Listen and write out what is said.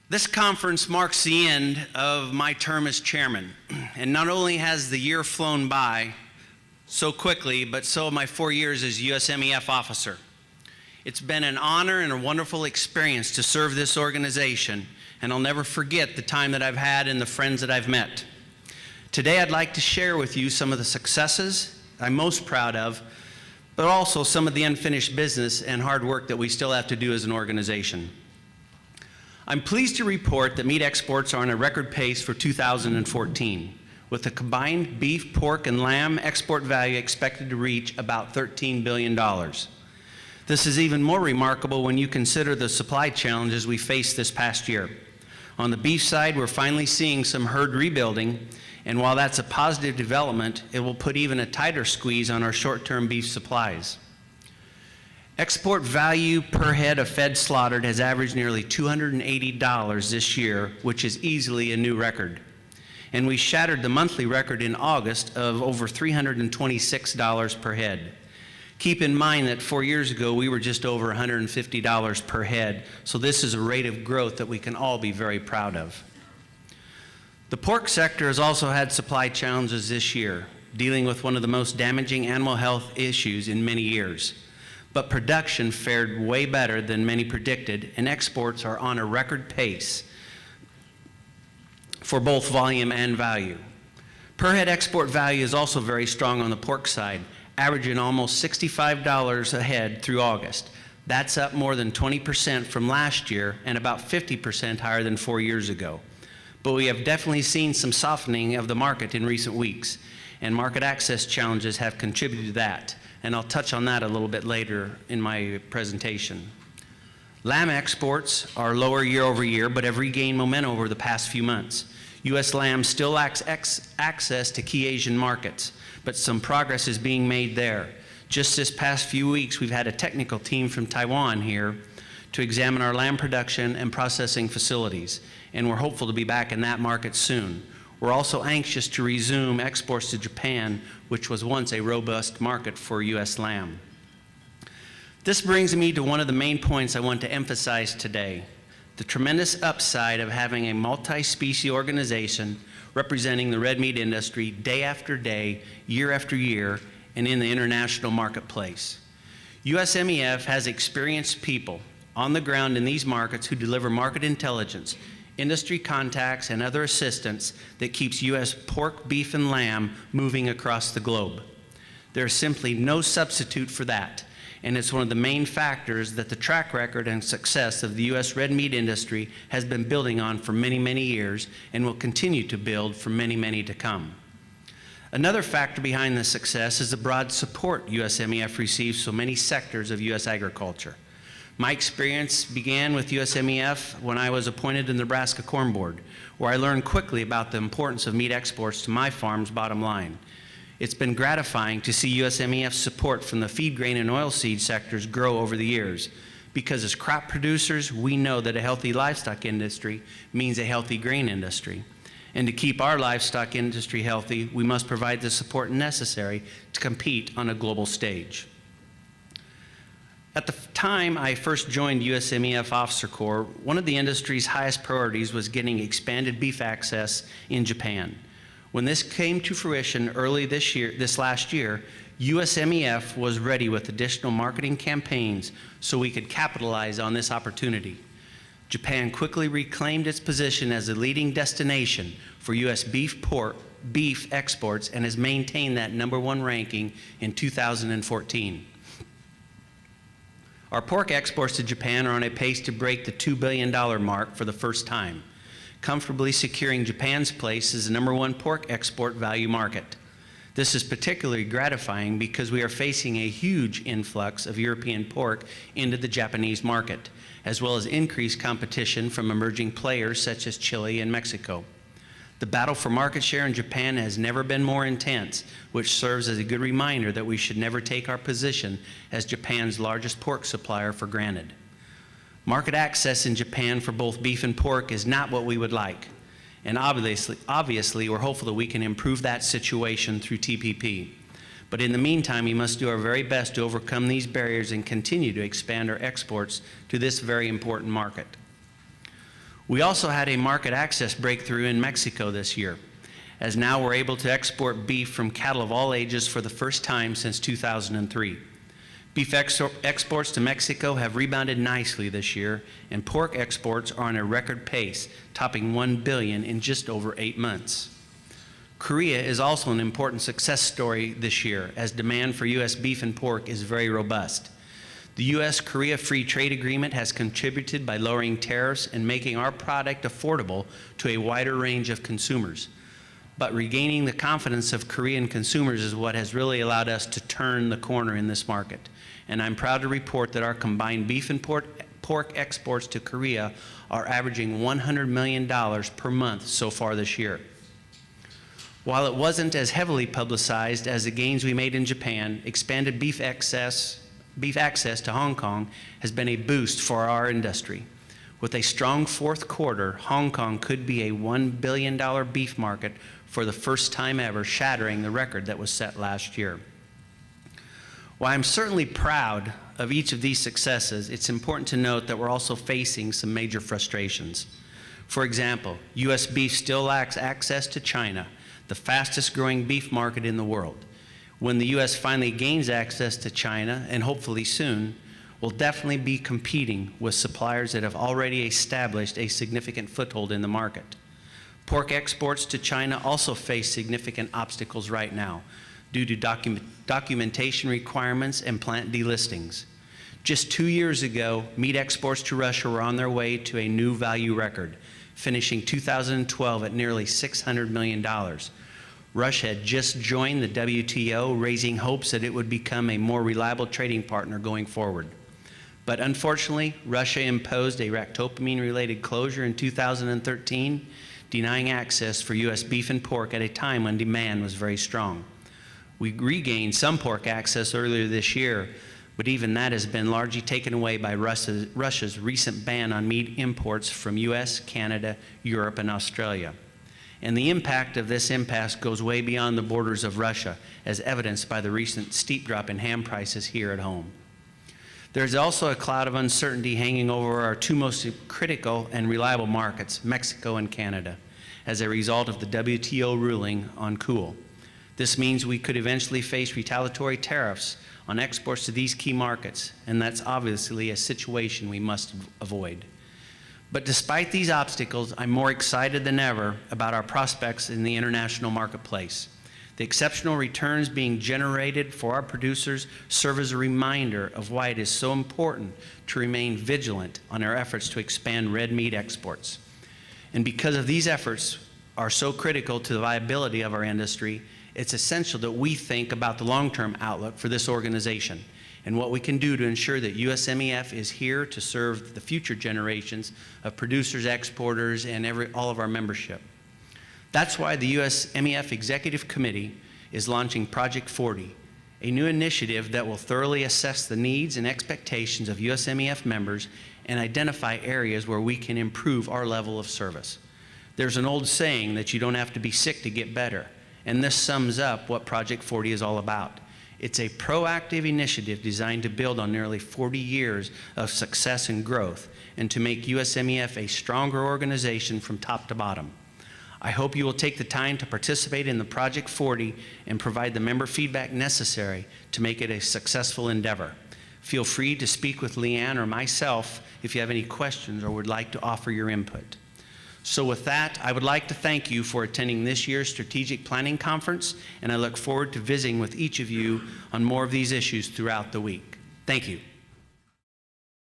This conference marks the end of my term as chairman, and not only has the year flown by so quickly, but so have my 4 years as USMEF officer. It's been an honor and a wonderful experience to serve this organization, and I'll never forget the time that I've had and the friends that I've met. Today I'd like to share with you some of the successes I'm most proud of, but also some of the unfinished business and hard work that we still have to do as an organization. I'm pleased to report that meat exports are on a record pace for 2014, with the combined beef, pork, and lamb export value expected to reach about $13 billion. This is even more remarkable when you consider the supply challenges we faced this past year. On the beef side, we're finally seeing some herd rebuilding, and while that's a positive development, it will put even a tighter squeeze on our short-term beef supplies. Export value per head of fed slaughtered has averaged nearly $280 this year, which is easily a new record. And we shattered the monthly record in August of over $326 per head. Keep in mind that 4 years ago, we were just over $150 per head, so this is a rate of growth that we can all be very proud of. The pork sector has also had supply challenges this year, dealing with one of the most damaging animal health issues in many years. But production fared way better than many predicted, and exports are on a record pace for both volume and value. Per head export value is also very strong on the pork side, averaging almost $65 a head through August. That's up more than 20% from last year and about 50% higher than 4 years ago. But we have definitely seen some softening of the market in recent weeks, and market access challenges have contributed to that. And I'll touch on that a little bit later in my presentation. Lamb exports are lower year over year, but have regained momentum over the past few months. U.S. lamb still lacks access to key Asian markets, but some progress is being made there. Just this past few weeks, we've had a technical team from Taiwan here to examine our lamb production and processing facilities, and we're hopeful to be back in that market soon. We're also anxious to resume exports to Japan, which was once a robust market for U.S. lamb. This brings me to one of the main points I want to emphasize today: the tremendous upside of having a multi-species organization representing the red meat industry day after day, year after year, and in the international marketplace. USMEF has experienced people on the ground in these markets who deliver market intelligence, industry contacts, and other assistance that keeps U.S. pork, beef, and lamb moving across the globe. There's simply no substitute for that, and it's one of the main factors that the track record and success of the U.S. red meat industry has been building on for many, many years and will continue to build for many, many to come. Another factor behind this success is the broad support USMEF receives from many sectors of U.S. agriculture. My experience began with USMEF when I was appointed to the Nebraska Corn Board, where I learned quickly about the importance of meat exports to my farm's bottom line. It's been gratifying to see USMEF's support from the feed grain and oilseed sectors grow over the years, because as crop producers, we know that a healthy livestock industry means a healthy grain industry. And to keep our livestock industry healthy, we must provide the support necessary to compete on a global stage. At the time I first joined USMEF Officer Corps, one of the industry's highest priorities was getting expanded beef access in Japan. When this came to fruition early this last year, USMEF was ready with additional marketing campaigns so we could capitalize on this opportunity. Japan quickly reclaimed its position as a leading destination for U.S. beef exports and has maintained that #1 ranking in 2014. Our pork exports to Japan are on a pace to break the $2 billion mark for the first time, comfortably securing Japan's place as the #1 pork export value market. This is particularly gratifying because we are facing a huge influx of European pork into the Japanese market, as well as increased competition from emerging players such as Chile and Mexico. The battle for market share in Japan has never been more intense, which serves as a good reminder that we should never take our position as Japan's largest pork supplier for granted. Market access in Japan for both beef and pork is not what we would like, and obviously we're hopeful that we can improve that situation through TPP. But in the meantime, we must do our very best to overcome these barriers and continue to expand our exports to this very important market. We also had a market access breakthrough in Mexico this year, as now we're able to export beef from cattle of all ages for the first time since 2003. Beef exports to Mexico have rebounded nicely this year, and pork exports are on a record pace, topping $1 billion in just over 8 months. Korea is also an important success story this year, as demand for U.S. beef and pork is very robust. The U.S.-Korea Free Trade Agreement has contributed by lowering tariffs and making our product affordable to a wider range of consumers. But regaining the confidence of Korean consumers is what has really allowed us to turn the corner in this market. And I'm proud to report that our combined beef and pork exports to Korea are averaging $100 million per month so far this year. While it wasn't as heavily publicized as the gains we made in Japan, expanded beef access to Hong Kong has been a boost for our industry. With a strong fourth quarter, Hong Kong could be a $1 billion beef market for the first time ever, shattering the record that was set last year. While I'm certainly proud of each of these successes, it's important to note that we're also facing some major frustrations. For example, U.S. beef still lacks access to China, the fastest growing beef market in the world. When the U.S. finally gains access to China, and hopefully soon, we'll definitely be competing with suppliers that have already established a significant foothold in the market. Pork exports to China also face significant obstacles right now due to documentation requirements and plant delistings. Just 2 years ago, meat exports to Russia were on their way to a new value record, finishing 2012 at nearly $600 million. Russia had just joined the WTO, raising hopes that it would become a more reliable trading partner going forward. But unfortunately, Russia imposed a ractopamine-related closure in 2013, denying access for U.S. beef and pork at a time when demand was very strong. We regained some pork access earlier this year, but even that has been largely taken away by Russia's recent ban on meat imports from U.S., Canada, Europe, and Australia. And the impact of this impasse goes way beyond the borders of Russia, as evidenced by the recent steep drop in ham prices here at home. There's also a cloud of uncertainty hanging over our two most critical and reliable markets, Mexico and Canada, as a result of the WTO ruling on cool. This means we could eventually face retaliatory tariffs on exports to these key markets, and that's obviously a situation we must avoid. But despite these obstacles, I'm more excited than ever about our prospects in the international marketplace. The exceptional returns being generated for our producers serve as a reminder of why it is so important to remain vigilant on our efforts to expand red meat exports. And because of these efforts are so critical to the viability of our industry, it's essential that we think about the long-term outlook for this organization and what we can do to ensure that USMEF is here to serve the future generations of producers, exporters, and all of our membership. That's why the USMEF Executive Committee is launching Project 40, a new initiative that will thoroughly assess the needs and expectations of USMEF members and identify areas where we can improve our level of service. There's an old saying that you don't have to be sick to get better, and this sums up what Project 40 is all about. It's a proactive initiative designed to build on nearly 40 years of success and growth and to make USMEF a stronger organization from top to bottom. I hope you will take the time to participate in the Project 40 and provide the member feedback necessary to make it a successful endeavor. Feel free to speak with Leanne or myself if you have any questions or would like to offer your input. So with that, I would like to thank you for attending this year's Strategic Planning Conference, and I look forward to visiting with each of you on more of these issues throughout the week. Thank you.